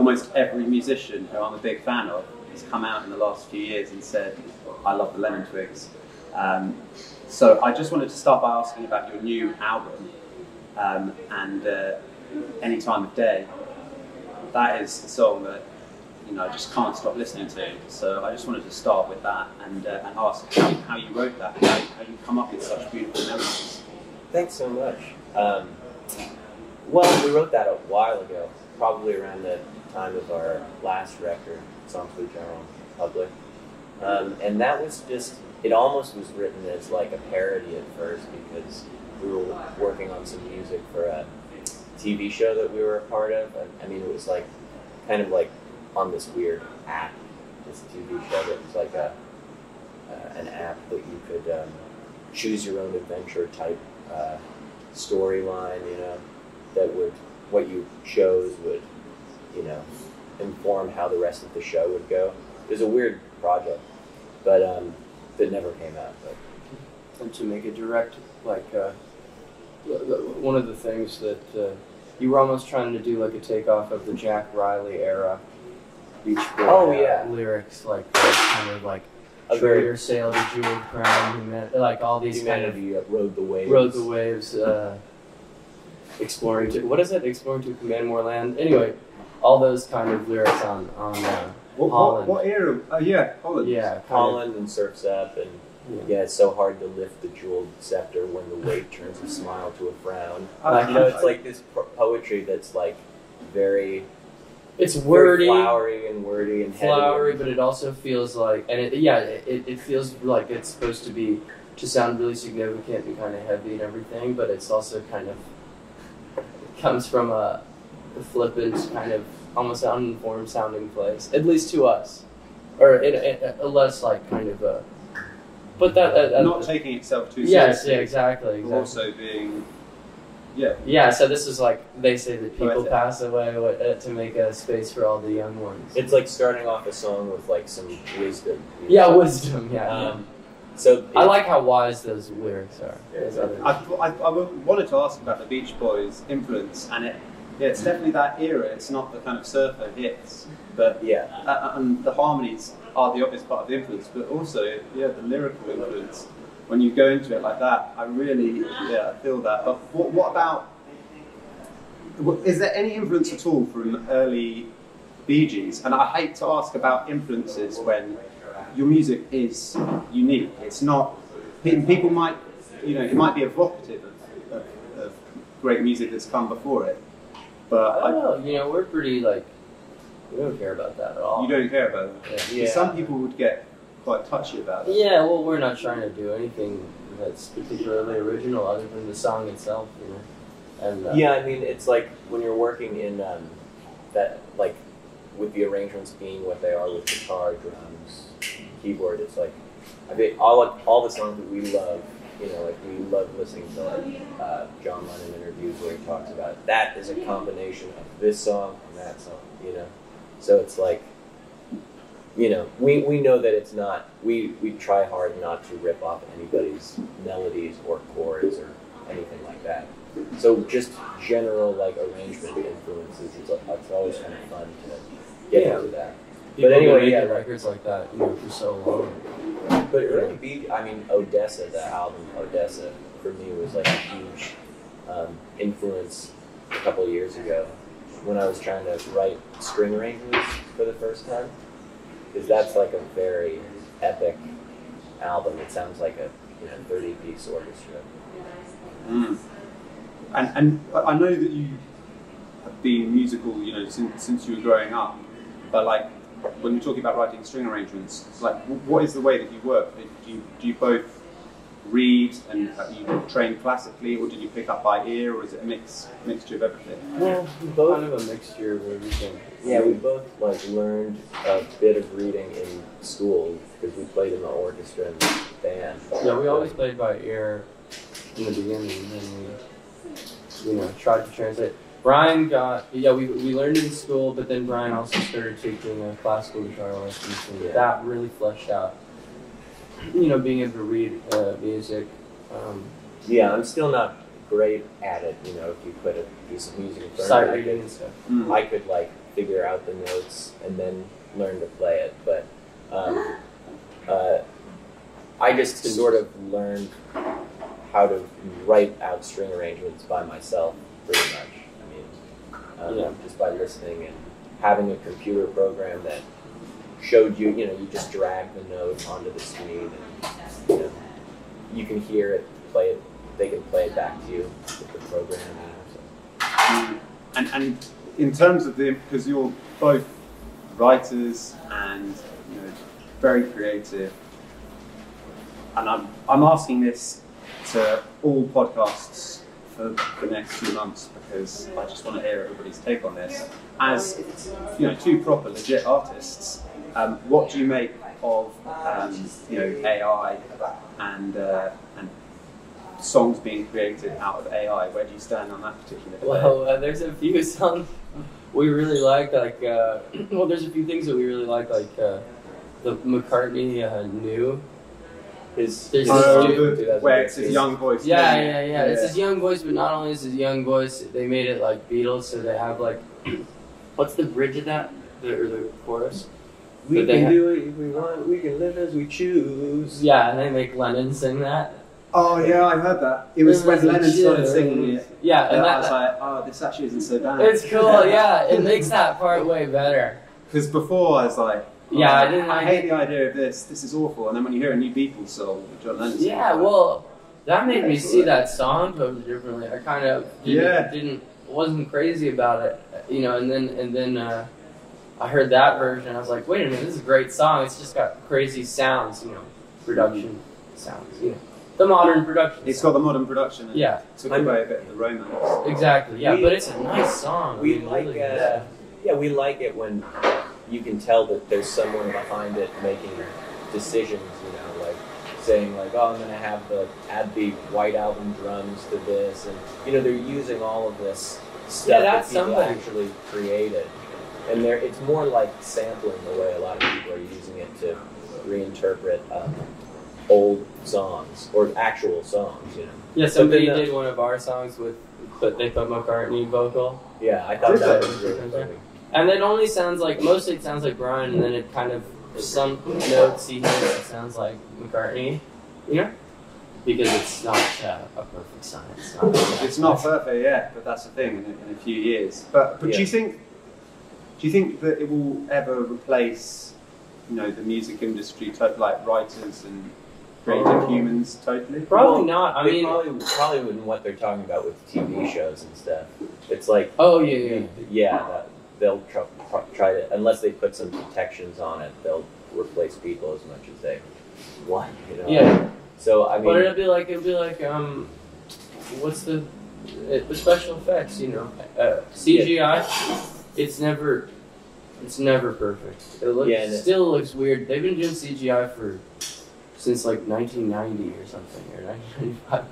almost every musician who I'm a big fan of has come out in the last few years and said, I love the Lemon Twigs. So I just wanted to start by asking about your new album, and Any Time of Day. That is a song that I just can't stop listening to. So I just wanted to start with that and ask how you wrote that, how you come up with such beautiful melodies. Thanks so much. Well, we wrote that a while ago, probably around the time of our last record, Songs for the General Public. And that was just, it almost was written as like a parody at first because we were working on some music for a TV show that we were a part of. I mean, it was like, kind of like on this weird app, this TV show that was like an app that you could choose your own adventure type storyline, that would, what you chose would, inform how the rest of the show would go. It was a weird project, but that never came out. But. And to make it direct, like, one of the things that you were almost trying to do like a takeoff of the Jack Riley era Beach Boy lyrics, like kind of like a trader sailed a jeweled crown, like all these humanity kind of rode the waves. Rode the waves, exploring to, what is it? Exploring to command more land. Anyway, all those kind of lyrics on Holland. What era? Holland. Yeah, Holland and Surf's Up, and it's so hard to lift the jeweled scepter when the weight turns a smile to a frown. It's like this poetry that's like very. It's wordy, very flowery and wordy and flowery, heavy. But it also feels like, and it feels like it's supposed to sound really significant and kind of heavy and everything, but it's also kind of, it comes from a flippant, kind of almost uninformed sounding place, at least to us, or a less like kind of a, but that not taking itself too seriously. Yes, yeah, exactly. But also being. Yeah, so this is like, they say that people pass away to make a space for all the young ones. It's like starting off a song with like some wisdom. Yeah, wisdom, yeah. So I like how wise those lyrics are. I wanted to ask about the Beach Boys' influence, and it's definitely that era. It's not the kind of surfer hits, but and the harmonies are the obvious part of the influence, but also the lyrical influence. When you go into it like that, I really, feel that. But what about, is there any influence at all from early Bee Gees? And I hate to ask about influences when your music is unique. It's not, people might, it might be evocative of great music that's come before it. But I don't know, we're pretty like, we don't care about that at all. You don't care about it? Yeah. Some people would get quite touchy about it. Yeah, well, we're not trying to do anything that's particularly original other than the song itself, And I mean, it's like when you're working in that, like, with the arrangements being what they are with guitar, drums, keyboard. It's like, I mean, all the songs that we love. Like we love listening to like John Lennon interviews where he talks about it. That is a combination of this song and that song. So it's like. We know that it's not, we try hard not to rip off anybody's melodies or chords or anything like that. So just general like arrangement influences, it's always kind of fun to get into that. But anyway, records like that, for so long. But it really Odessa, the album Odessa, for me was like a huge influence a couple of years ago when I was trying to write string arrangements for the first time. Because that's like a very epic album. It sounds like a 30-piece orchestra. And I know that you have been musical, since you were growing up. But like, when you're talking about writing string arrangements, like, what is the way that you work? Do you both read and you train classically, or did you pick up by ear, or is it a mixture of everything? Well, both kind of a mixture of everything. Yeah, we both like learned a bit of reading in school because we played in the orchestra and band. Yeah, we always played by ear in the beginning, and then we, tried to translate. Brian we learned in school, but then Brian also started taking classical guitar lessons, and that really fleshed out. Being able to read music. I'm still not great at it. If you put a piece of music in front sight of me, reading and stuff. I could like figure out the notes and then learn to play it. But I just sort of learned how to write out string arrangements by myself, pretty much. I mean, just by listening and having a computer program that showed you, you just drag the note onto the screen and, you can hear it, play it, they can play it back to you with the program. So. And in terms of because you're both writers and very creative, and I'm asking this to all podcasts for the next few months because I just want to hear everybody's take on this. As two proper legit artists, what do you make of AI and songs being created out of AI? Where do you stand on that particular debate? Well, there's a few songs we really like there's a few things that we really like the McCartney New. Where it's his young voice. Yeah. It's his young voice, but not only is his young voice, they made it like Beatles, so they have like, what's the bridge of that? Or the chorus? We can do it if we want, we can live as we choose. Yeah, and they make Lennon sing that. Oh yeah, I heard that. It was when Lennon started singing it. Yeah, and I was like, oh, this actually isn't so bad. It's cool, yeah. It makes that part way better. Because before I was like, I hate the idea of this. This is awful. And then when you hear a new Beatles song with John Lennon, well, that made me see that song totally differently. I kind of wasn't crazy about it, and then I heard that version. I was like, wait a minute, this is a great song. It's just got crazy sounds, production sounds, the modern production. It's got the modern production. And took away a bit of the romance. Exactly. Yeah, but it's a nice song. We like it when you can tell that there's someone behind it making decisions, like saying like, oh, I'm going to add the White Album drums to this, and they're using all of this stuff that people actually created, and it's more like sampling the way a lot of people are using it to reinterpret old songs or actual songs, Yeah, somebody did one of our songs they put McCartney vocal. Yeah, I thought that was really funny. And it only sounds like, mostly it sounds like Brian, and then it kind of, some notes he hits, it sounds like McCartney, because it's not a perfect science. It's not perfect yet, but that's the thing in a few years. But do you think that it will ever replace, the music industry, like writers and creative humans totally? Probably not. I mean, probably in what they're talking about with TV shows and stuff. It's like, they'll try to, unless they put some protections on it, they'll replace people as much as they want. Yeah. So I mean, but it'll be like what's the special effects? CGI. It's never perfect. It still looks weird. They've been doing CGI since like 1990 or something, or 1995,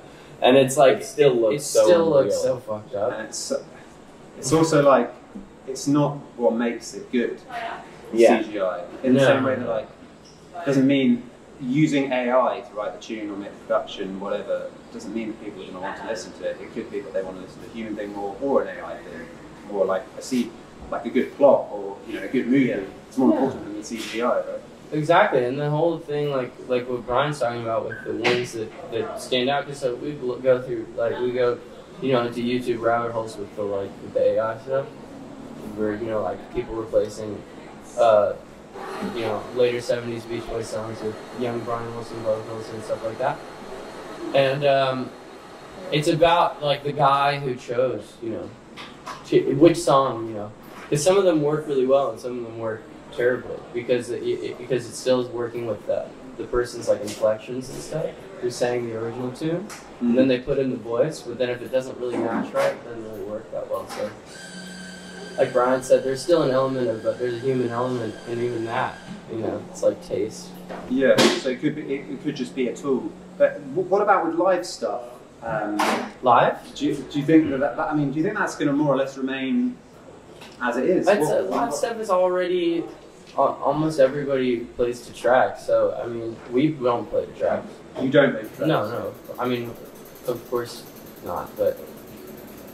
and it's like it still looks so fucked up. And it's also like it's not what makes it good. CGI in the same way that doesn't mean using AI to write the tune or make the production, whatever, doesn't mean that people are going to want to listen to it. It could be that they want to listen to a human thing or an AI thing, or like a good plot or a good movie. It's more important than the CGI, right? Exactly, and the whole thing, like what Brian's talking about with the ones that stand out, because we go through, into YouTube rabbit holes with the AI stuff, where people replacing later 70s Beach Boys songs with young Brian Wilson vocals and stuff like that. And it's about the guy who chose which song, because some of them work really well and some of them work terribly, because it still is working with the person's inflections and stuff who sang the original tune, and then they put in the voice, but then if it doesn't really match right, it doesn't really work that well. So like Brian said, there's still an element of, but there's a human element in even that. It's like taste. Yeah, so it could just be a tool. But what about with live stuff? Live? Do you think do you think that's going to more or less remain as it is? Live stuff is already almost everybody plays to track. So we don't play to tracks. You don't play to tracks? No. Of course not. But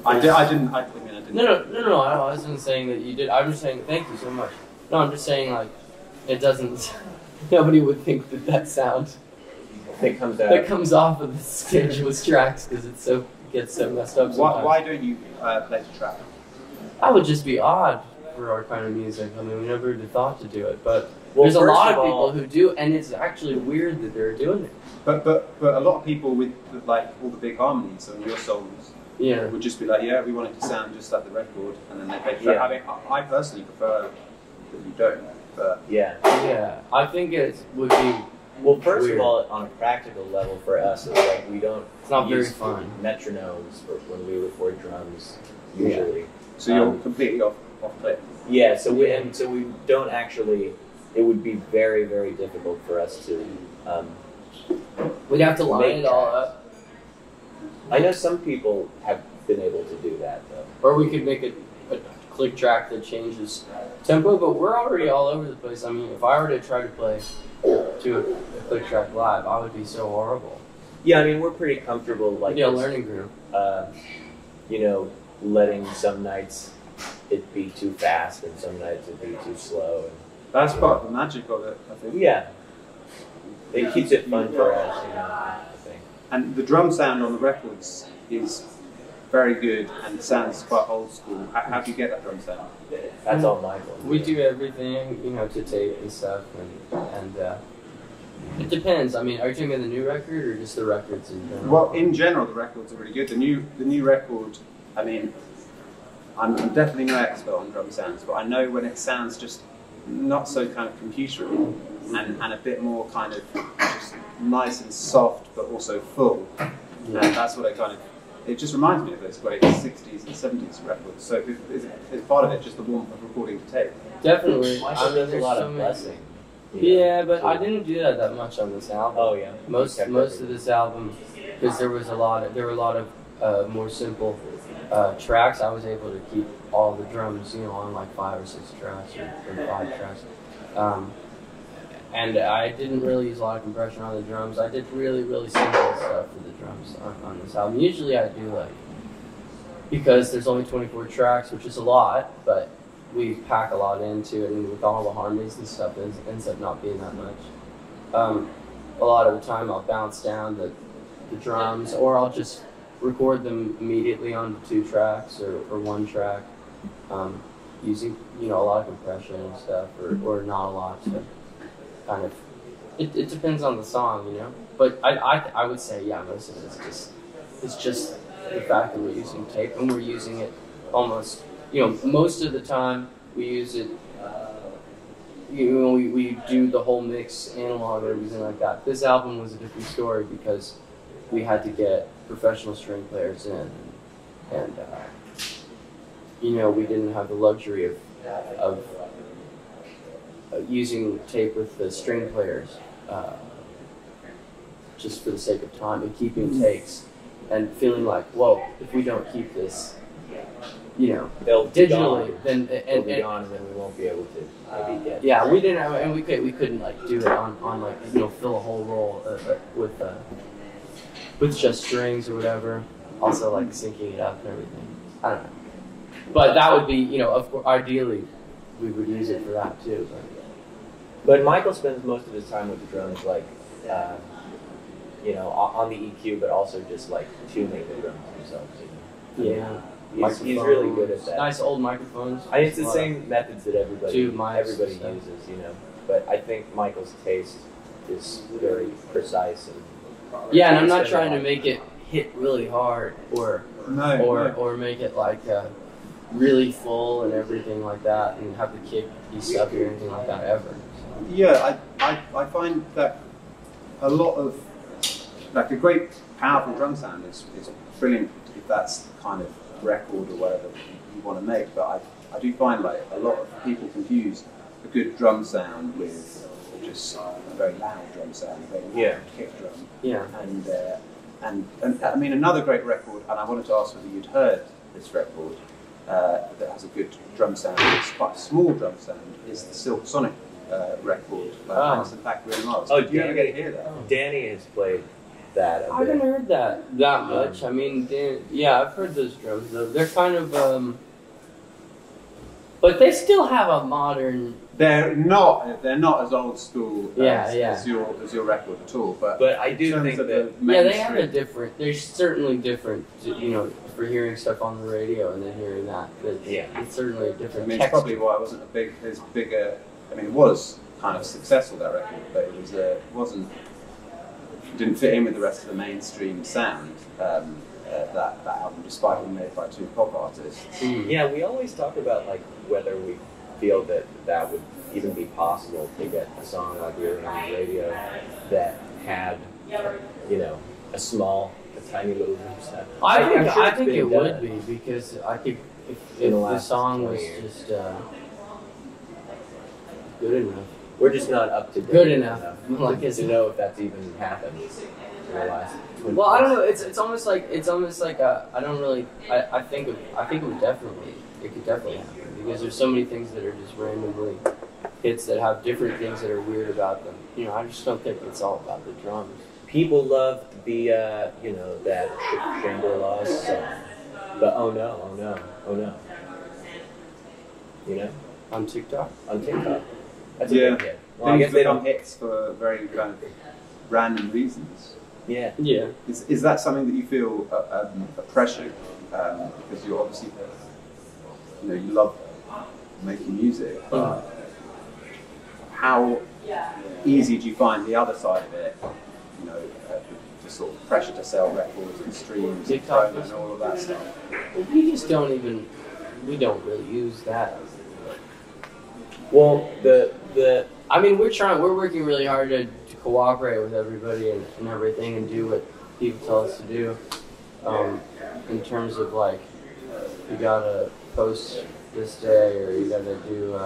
I didn't. I mean, I didn't. No. I wasn't saying that you did. I'm just saying thank you so much. No, I'm just saying like it doesn't. Nobody would think that sound that comes off of the stageless tracks because it gets so messed up. Why don't you play the track? That would just be odd for our kind of music. I mean, we never even thought to do it, but there's a lot of people who do, and it's actually weird that they're doing it. But a lot of people with like all the big harmonies on your songs would just be like, yeah, we want it to sound just like the record, and then they play the track. I mean, I personally prefer that you don't. But yeah, I think it would be. Well, first of all, on a practical level for us, it's like we don't. It's not very use fun. Metronomes for when we record drums usually. So you're completely off play. Yeah. So we don't actually. It would be very, very difficult for us to. We'd have to line it all up. I know some people have been able to do that though. Or we could make a click track that changes tempo, but we're already all over the place. I mean, if I were to try to play to a click track live, I would be so horrible. Yeah, I mean, we're pretty comfortable like a learning group. You know, letting some nights it be too fast and some nights it be too slow. And, that's part of the magic of it, I think. Yeah. It keeps it fun for us, you know, I think. And the drum sound on the records is very good and sounds quite old school. How do you get that drum sound? That's all Michael. We do everything, you know, to tape and stuff, and it depends. I mean, are you talking about the new record or just the records in general? Well, in general, the records are really good. The new record, I mean, I'm definitely no expert on drum sounds, but I know when it sounds just not so kind of computery and a bit more kind of just nice and soft, but also full. And that's what it just reminds me of those great 60s and 70s records. So is part of it just the warmth of recording to tape? Definitely. Michael does a lot of blessing. Yeah, but I didn't do that much on this album. Oh yeah. Most of this album, because there were a lot of more simple tracks. I was able to keep all the drums, you know, on like 5 or 6 tracks or 5 tracks. And I didn't really use a lot of compression on the drums. I did really, really simple stuff for the drums on this album. Usually I do because there's only 24 tracks, which is a lot, but we pack a lot into it, and with all the harmonies and stuff, it ends up not being that much. A lot of the time I'll bounce down the drums, or I'll just record them immediately onto 2 tracks or 1 track, using, you know, a lot of compression and stuff, or not a lot. So kind of, it depends on the song, you know. But I would say, yeah, most of it's just the fact that we're using tape, and we're using it almost, you know, most of the time we use it. You know, we do the whole mix analog or everything like that. This album was a different story because we had to get professional string players in, and you know, we didn't have the luxury of using tape with the string players just for the sake of time and keeping takes and feeling like, well, if we don't keep this, you know, they'll digitally, then they'll be gone, and then we won't be able to maybe get. Yeah, we didn't have, and we couldn't like do it on like, you know, fill a whole roll with just strings or whatever. Also like syncing it up and everything. I don't know, but that would be, you know, of course, ideally we would use it for that too. But Michael spends most of his time with the drums, like, you know, on the EQ, but also just like tuning the drums himself. You know? Yeah, he's really good at that. Nice old microphones. I mean, it's the same methods that everybody uses, you know. But I think Michael's taste is very precise and. Yeah, and I'm not trying to make it hit really hard or make it like really full and everything like that, and have the kick be stubby or anything like that ever. Yeah, I find that a lot of, like, a great powerful drum sound is brilliant if that's the kind of record or whatever you want to make, but I do find like a lot of people confuse a good drum sound with just a very loud drum sound, a very loud kick drum. Yeah. And I mean, another great record, and I wanted to ask whether you'd heard this record that has a good drum sound, it's quite a small drum sound, is the Silk Sonic record, Hanson Factory and Mars. Oh, did you ever get to hear that? Danny has played that a I bit. haven't heard that much. I mean, yeah, I've heard those drums though. They're kind of, but they still have a modern. They're not as old school as your record at all. But I do think that they have a different. They're certainly different. You know, for hearing stuff on the radio and then hearing that. It's certainly a different. I mean, texture. it's probably why it wasn't as bigger. I mean, it was kind of successful, that record, but it didn't fit in with the rest of the mainstream sound. That album, despite being made by two pop artists. Yeah, we always talk about like whether we feel that would even be possible to get a song like "You're on the Radio" that had, you know, a tiny little room set. I think it would be, because I think if the song was just good enough. We're just not up to date good enough to know if that's even happened in the last 20 Well, I don't know. It's almost like I don't really. I think it could definitely happen, because there's so many things that are just randomly hits that have different things that are weird about them. You know, I just don't think it's all about the drums. People love the you know, that Shangri-La's song, the oh no, you know, on TikTok. That's a big hit. Well, I guess they don't hits for very kind of random reasons. Yeah. Is that something that you feel a pressure, because you're obviously, you know, you love making music, but how easy do you find the other side of it? You know, the sort of pressure to sell records and streams, TikTok and all of that stuff. We don't really use that. Well, I mean, we're working really hard to cooperate with everybody and everything, and do what people tell us to do. In terms of like, you gotta post this day, or you gotta do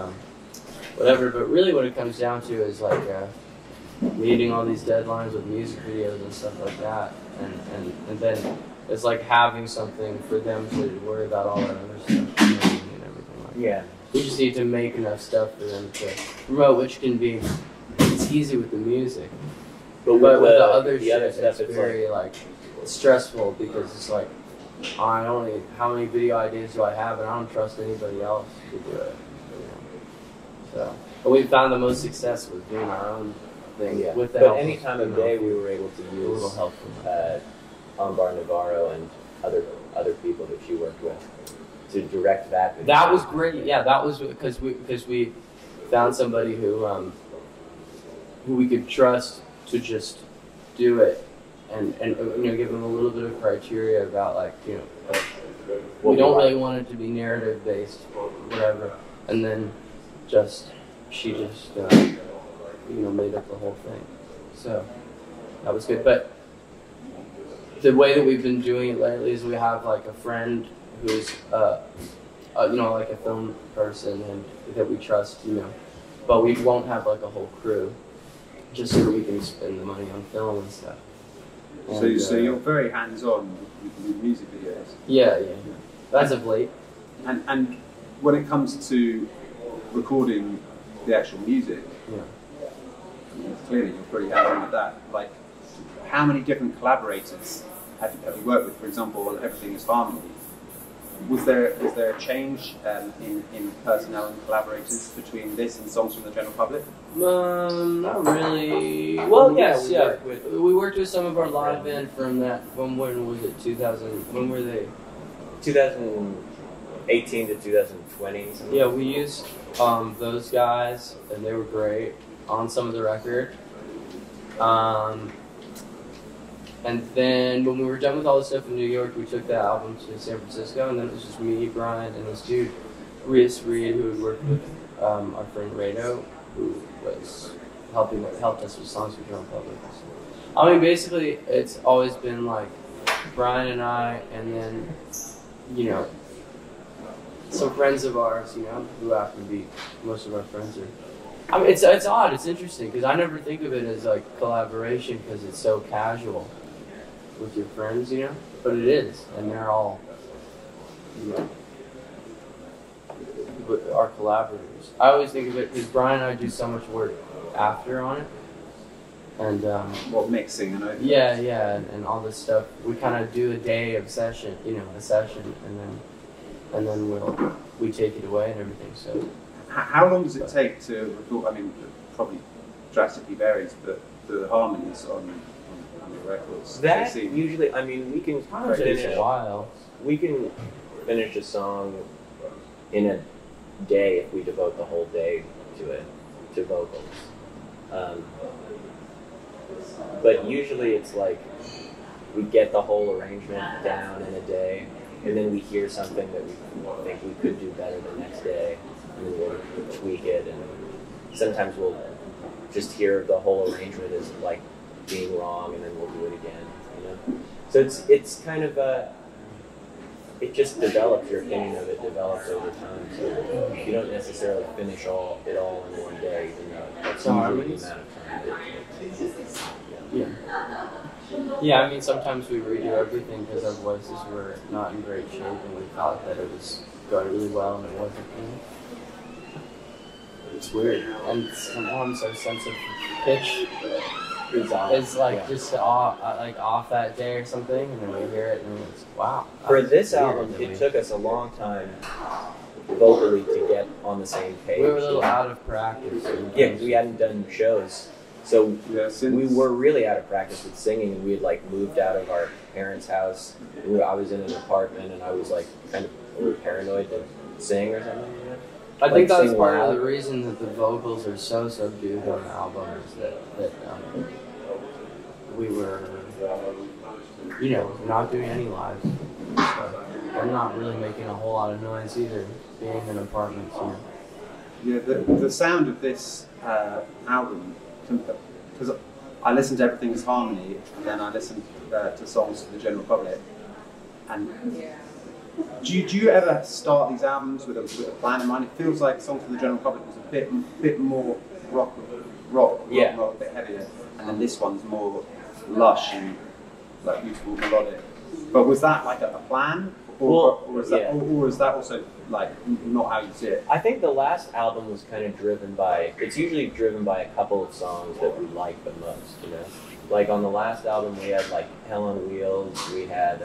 whatever. But really, what it comes down to is like meeting all these deadlines with music videos and stuff like that, and then it's like having something for them to worry about all that other stuff and everything like that. We just need to make enough stuff for them to promote, which can be, it's easy with the music. But with the other stuff, it's very like stressful, because it's like, how many video ideas do I have, and I don't trust anybody else to do it. You know? So, but we found the most success with doing our own thing. Yeah. With the but help any time of day, we were able to use a little help from Ambar Navarro and other people that she worked with to direct that video. That was great. Yeah, that was because we found somebody who we could trust to just do it, and you know, give them a little bit of criteria about, like, you know, we don't really want it to be narrative based, whatever, and then she just you know, made up the whole thing. So that was good. But the way that we've been doing it lately is we have like a friend who's you know, like a film person, and that we trust, you know, but we won't have like a whole crew, just so we can spend the money on film and stuff. And, so you're very hands-on with music videos. Yeah. As of late. And when it comes to recording the actual music, clearly you're pretty hands-on with that. Like, how many different collaborators have you worked with? For example, on Everything Is Harmony, was there a change in personnel and collaborators between this and Songs from the General Public? Not really. Well, yes, yeah. We worked with some of our live band from that. When was it? 2000. When were they? 2018 to 2020. Yeah, we used those guys, and they were great on some of the record. And then when we were done with all the stuff in New York, we took the album to San Francisco, and then it was just me, Brian, and this dude, Rhys Reed, who had worked with our friend Rado, who was helped us with Songs for General Public. I mean, basically, it's always been like Brian and I, and then, you know, some friends of ours, you know, who happen to be, most of our friends are. I mean, it's odd, it's interesting, because I never think of it as like collaboration, because it's so casual with your friends, you know, but it is, and they're all, you know, our collaborators. I always think of it, because Brian and I do so much work after on it, and what mixing and over. yeah, and all this stuff. We kind of do a day of session, a session, and then we take it away and everything. So, how long does it take to record? I mean, probably drastically varies, but the harmonies on the records. That usually, I mean, we can takes a while. We can finish a song in a day if we devote the whole day to it, to vocals. But usually it's like we get the whole arrangement down in a day, and then we hear something that we think we could do better the next day, and then we'll tweak it, and sometimes we'll just hear the whole arrangement as like being wrong, and then we'll do it again, So it's kind of it just develops, your opinion of it develops over time, so you don't necessarily finish it all in one day, even though that's usually the amount of time it takes. Yeah, I mean, sometimes we redo everything because our voices were not in great shape and we thought that it was going really well and it wasn't. It's weird. And sometimes our sense of pitch is like just off that day or something, and then we hear it and it's wow. For this album, it took us a long time vocally to get on the same page. We were a little out of practice. Yeah, because we hadn't done shows. So we were really out of practice with singing, and we had like moved out of our parents' house. I was in an apartment, and I was like kind of a little paranoid to sing or something. I think that's part of the reason that the vocals are so subdued on the album is that we were, not doing any live stuff. We're not really making a whole lot of noise either, being in apartments. Yeah, the sound of this album, because I listened to everything as harmony, and then I listened to songs for the general public. And do you ever start these albums with a plan in mind? It feels like Songs for the General Public was a bit more rock, a bit heavier, and then this one's more lush and like beautiful melodic. But was that like a plan, or is that also like not how you see it? I think the last album was kind of it's usually driven by a couple of songs that we like the most, Like on the last album we had like Hell on Wheels, we had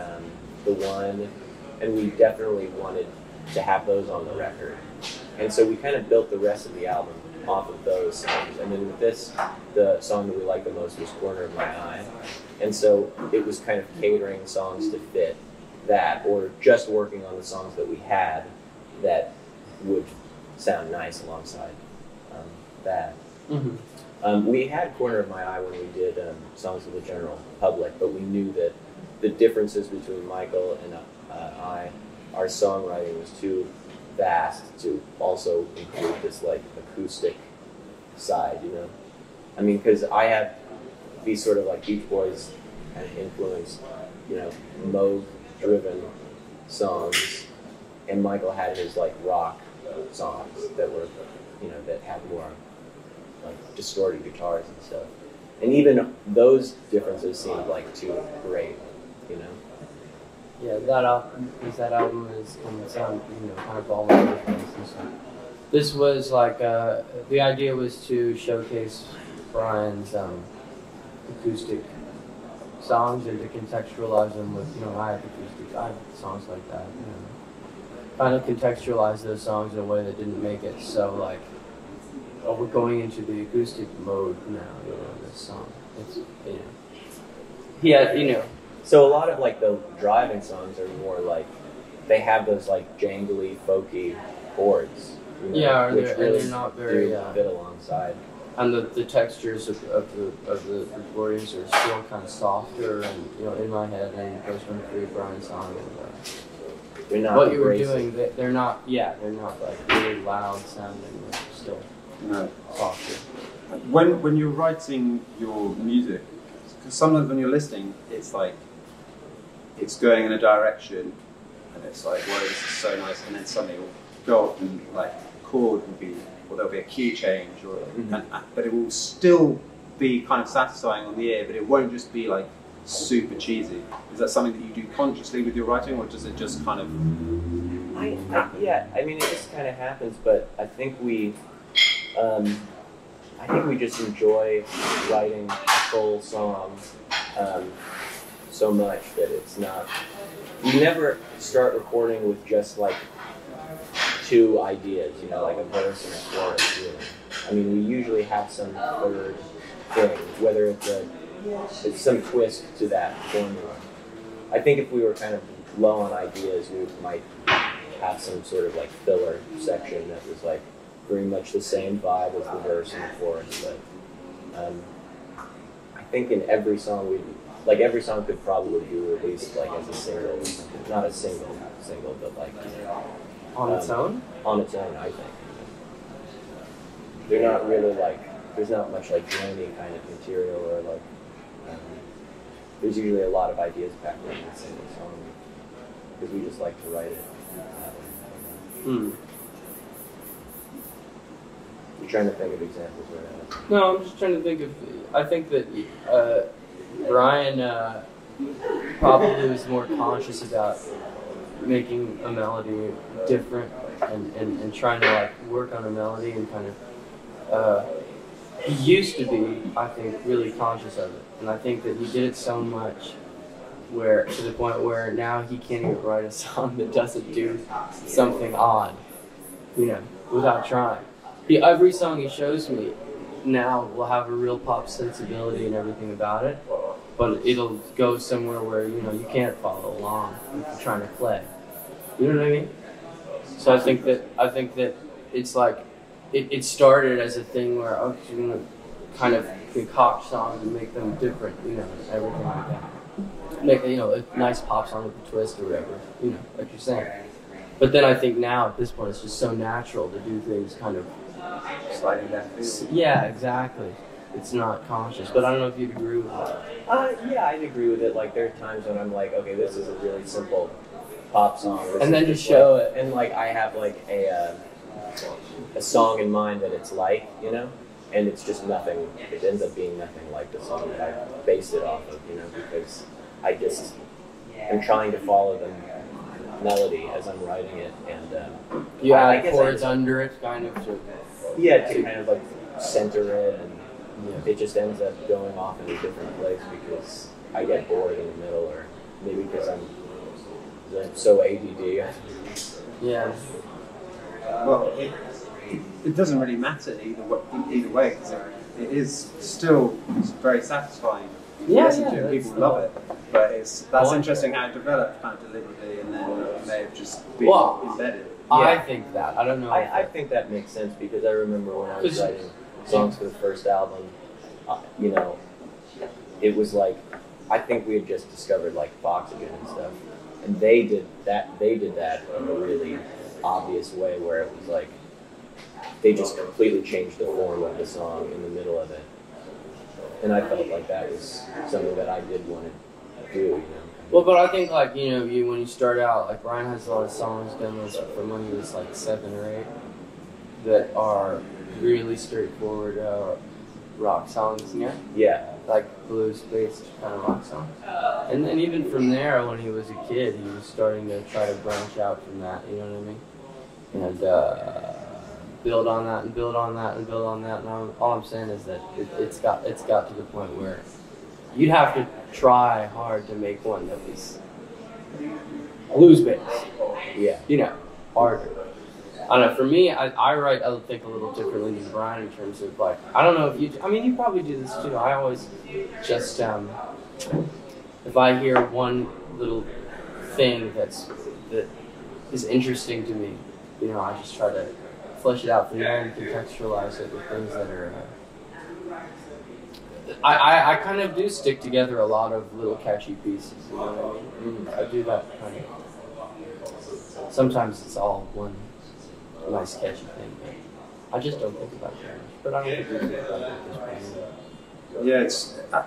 The One, and we definitely wanted to have those on the record. And so we kind of built the rest of the album off of those songs. And then with this, the song that we liked the most was Corner of My Eye. And so it was kind of catering songs to fit that, or just working on the songs that we had that would sound nice alongside that. Mm-hmm. We had Corner of My Eye when we did Songs for the General Public, but we knew that the differences between Michael and our songwriting was too vast to also include this like acoustic side, I mean, because I have these sort of like Beach Boys kind of influenced, Moog-driven songs, and Michael had his like rock songs that were, that had more like distorted guitars and stuff, and even those differences seemed like too great, Yeah, that album can sound, kind of all over the place and stuff. This was like, the idea was to showcase Brian's acoustic songs and to contextualize them with, I have songs like that, Kind of contextualize those songs in a way that didn't make it so like, oh, we're going into the acoustic mode now, this song. It's, Yeah, So a lot of like the driving songs are more like, they have those like jangly, folky chords. Which really they're not very fit alongside. And the textures of the recordings are still kind of softer and in my head, and goes from the Brian song and they're not what you were doing. They're not like really loud sounding. They're still softer. When you're writing your music, because sometimes when you're listening, it's like it's going in a direction, and it's like, whoa, this is so nice, and then suddenly it'll go off and like chord will be, or there'll be a key change, or but it will still be kind of satisfying on the ear, but it won't just be like super cheesy. Is that something that you do consciously with your writing, or does it just kind of I mean, it just kind of happens, but I think we just enjoy writing full song so much that it's not. You never start recording with just like two ideas, you know, like a verse and a chorus. Really. I mean, we usually have some third thing, whether it's some twist to that formula. I think if we were kind of low on ideas, we might have some sort of like filler section that was like very much the same vibe as the verse and the chorus. But I think in every song every song could probably be released like as a single, or something. Not a single, but like On its own? On its own, I think. They're not really like, there's not much like draining kind of material, or like, there's usually a lot of ideas packed in a single song, because we just like to write it. You're trying to think of examples right now. No, I'm just trying to think of, I think that Brian probably was more conscious about making a melody different and trying to like work on a melody and kind of he used to be, I think, really conscious of it, and I think that he did it so much where to the point where now he can't even write a song that doesn't do something odd, you know, without trying. Every song he shows me now will have a real pop sensibility and everything about it, but it'll go somewhere where, you know, you can't follow along if you're trying to play. You know what I mean? So I think that it's like it started as a thing where you're gonna kind of concoct songs and make them different, you know, everything like that. Make, you know, a nice pop song with a twist or whatever, you know, like you're saying. But then I think now at this point it's just so natural to do things kind of Slightly left field. Yeah, exactly. It's not conscious, but I don't know if you'd agree with that. Yeah, I'd agree with it. Like, there are times when I'm like, okay, this is a really simple pop song. And then just show it. And like, I have like a song in mind that it's like, you know, and it's just nothing. It ends up being nothing like the song that I based it off of, you know, because I just am trying to follow the melody as I'm writing it, and you add chords under it, kind of. To kind of like center it, and it just ends up going off in a different place because I get bored in the middle, or maybe because I'm so ADD. Yeah. Well, it doesn't really matter either way, because it is still very satisfying. People love it, but that's interesting how it developed kind of deliberately, and then it may have just been embedded. I think that. I don't know. I think that makes sense, because I remember when I was writing songs for the first album, you know, it was like, I think we had just discovered like Oxygen and stuff, and they did that in a really obvious way, where it was like they just completely changed the form of the song in the middle of it, and I felt like that was something that I did want to do, you know. Well, but I think, like, you know, when you start out, like, Brian has a lot of songs done from when he was like 7 or 8 that are really straightforward rock songs, yeah? Yeah. Like blues-based kind of rock songs. And then even from there, when he was a kid, he was starting to try to branch out from that, you know what I mean? And build on that and build on that and build on that. And all I'm saying is that it's got to the point where you'd have to try hard to make one that was blues-based. Yeah. You know, harder. I don't know, for me, I write, I think, a little differently than Brian in terms of, like, I don't know if you, I mean, you probably do this too. I always just, if I hear one little thing that is interesting to me, you know, I just try to flesh it out from there and contextualize it with things that are, I kind of do stick together a lot of little catchy pieces, you know what I mean? I do that kind of. Sometimes it's all one nice catchy thing, but I just don't think about it very much. But I don't think we think about it at this point. Yeah,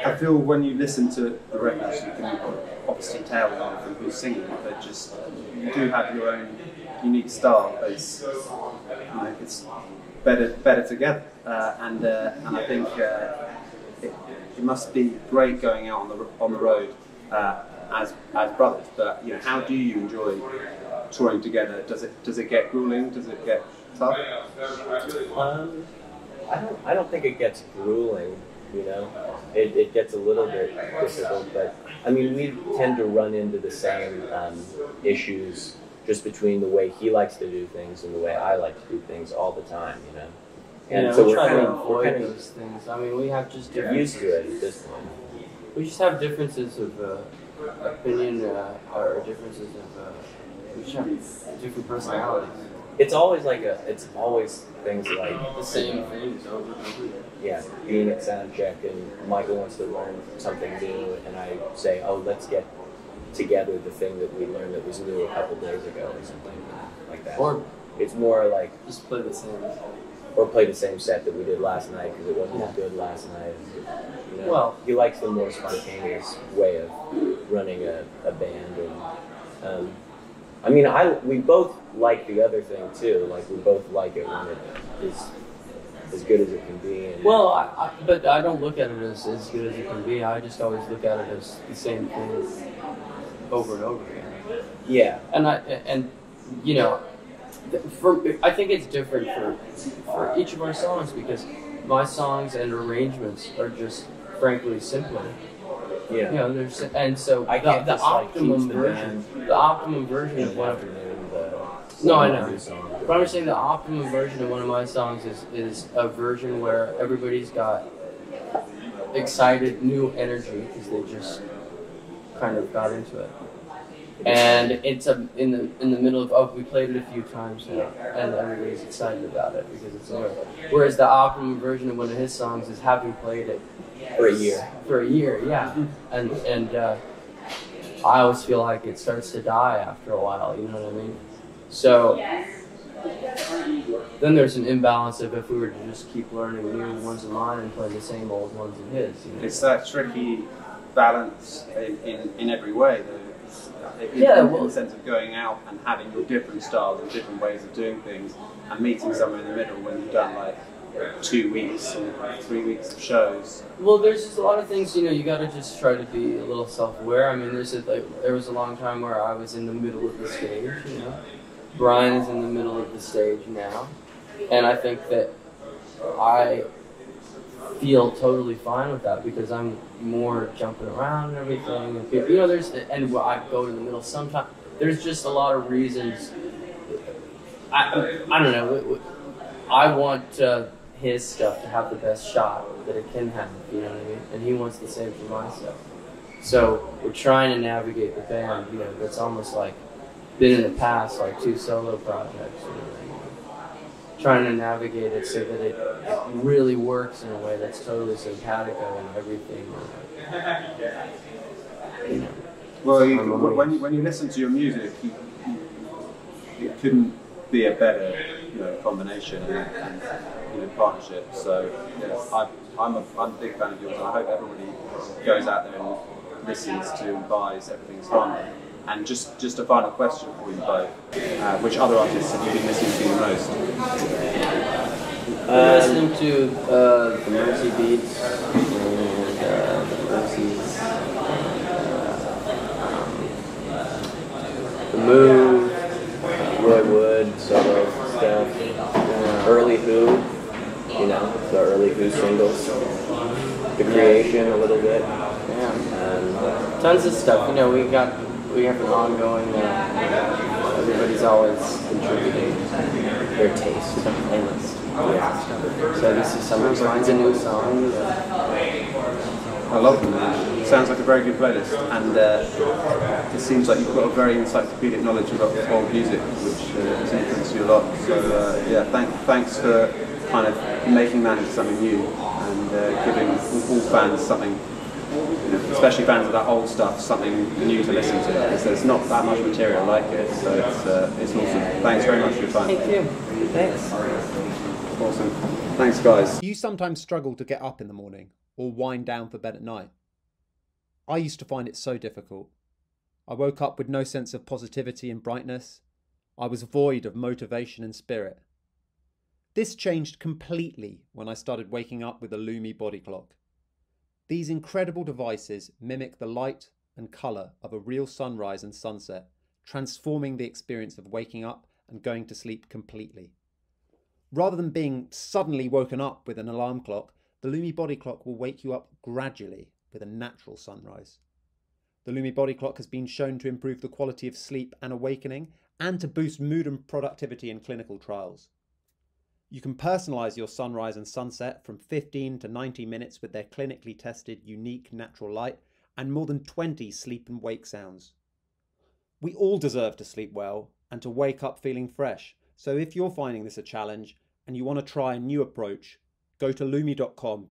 I feel when you listen to the records, you can obviously tell from who's singing, but just you do have your own unique style. It's, you know, it's better together, and I think it must be great going out on the road as brothers. But you know, how do you enjoy touring together? Does it get grueling? Does it get tough? I don't think it gets grueling, you know. It gets a little bit difficult, but I mean, we tend to run into the same issues just between the way he likes to do things and the way I like to do things all the time, you know. And yeah, so we we're try kind to of we're avoid kind of those things. I mean, we have just used differences. to it at this point. We just have differences of opinion, or differences of. We just have different personalities. It's always things like The same things over and over again. yeah, being at sound check and Michael wants to learn something new and I say, oh, let's get together the thing that we learned that was new a couple days ago or something like that. Or it's more like just play the same. or play the same set that we did last night because it wasn't as good last night. You know, Well, he likes the more spontaneous way of running a band and I mean, we both like the other thing too. Like we both like it when it is as good as it can be. And well, but I don't look at it as good as it can be. I just always look at it as the same thing over and over again. yeah, And you know, I think it's different for each of our songs because my songs and arrangements are just frankly simpler. yeah. You know, and so I can't the just, like, optimum teach the version, band the optimum version in of the one. afternoon. No, I know. But I'm saying the optimum version of one of my songs is a version where everybody's got excited, new energy because they just kind of got into it. And it's in the middle of we played it a few times now, and everybody's excited about it because it's new. Whereas the optimum version of one of his songs is having played it For a year. For a year, yeah. And I always feel like it starts to die after a while. You know what I mean? So then there's an imbalance of if we were to just keep learning new ones of mine and play the same old ones of his. You know? It's that tricky balance in every way, though. In the sense of going out and having your different styles and different ways of doing things and meeting somewhere in the middle when you've done like 2 weeks or 3 weeks of shows. Well, there's just a lot of things, you know, you gotta just try to be a little self-aware. I mean, there was a long time where I was in the middle of the stage, you know. Brian is in the middle of the stage now. And I think that I feel totally fine with that because I'm more jumping around and everything. And, you know, I go to the middle sometimes. There's just a lot of reasons. I don't know. I want his stuff to have the best shot that it can have, you know what I mean? And he wants the same for my stuff. So we're trying to navigate the band, you know, that's almost like been in the past, like 2 solo projects, you know, trying to navigate it so that it really works in a way that's totally simpatico and everything. You know. Well, when you listen to your music, it couldn't be a better, you know, combination and you know, partnership. So yeah, I'm a big fan of yours, and I hope everybody goes out there and listens to and buys Everything's Harmony. And just a final question for you both: which other artists have you been listening to the most? Listening to the Mercy Beats and the Mercies, the Move, Roy Wood, solo stuff, early Who, you know, the early Who singles, The Creation a little bit, and tons of stuff. You know, we have an ongoing. Everybody's always contributing their taste to the playlist. Yeah. So this is somebody finds a new song. I love them. It sounds like a very good playlist, and it seems like you've got a very encyclopedic knowledge about old music, which has influenced you a lot. So yeah, thanks for kind of making that into something new and giving all fans something, you know, especially fans of that old stuff, something new to listen to, because there's not that much material like it. So it's awesome. Thanks very much for your time. Thank you. Thanks. Awesome. Thanks, guys. Do you sometimes struggle to get up in the morning or wind down for bed at night? I used to find it so difficult. I woke up with no sense of positivity and brightness. I was void of motivation and spirit. This changed completely when I started waking up with a Lumie Bodyclock. These incredible devices mimic the light and colour of a real sunrise and sunset, transforming the experience of waking up and going to sleep completely. Rather than being suddenly woken up with an alarm clock, the Lumie Bodyclock will wake you up gradually with a natural sunrise. The Lumie Bodyclock has been shown to improve the quality of sleep and awakening and to boost mood and productivity in clinical trials. You can personalise your sunrise and sunset from 15 to 90 minutes with their clinically tested unique natural light and more than 20 sleep and wake sounds. We all deserve to sleep well and to wake up feeling fresh, so if you're finding this a challenge and you want to try a new approach, go to lumie.com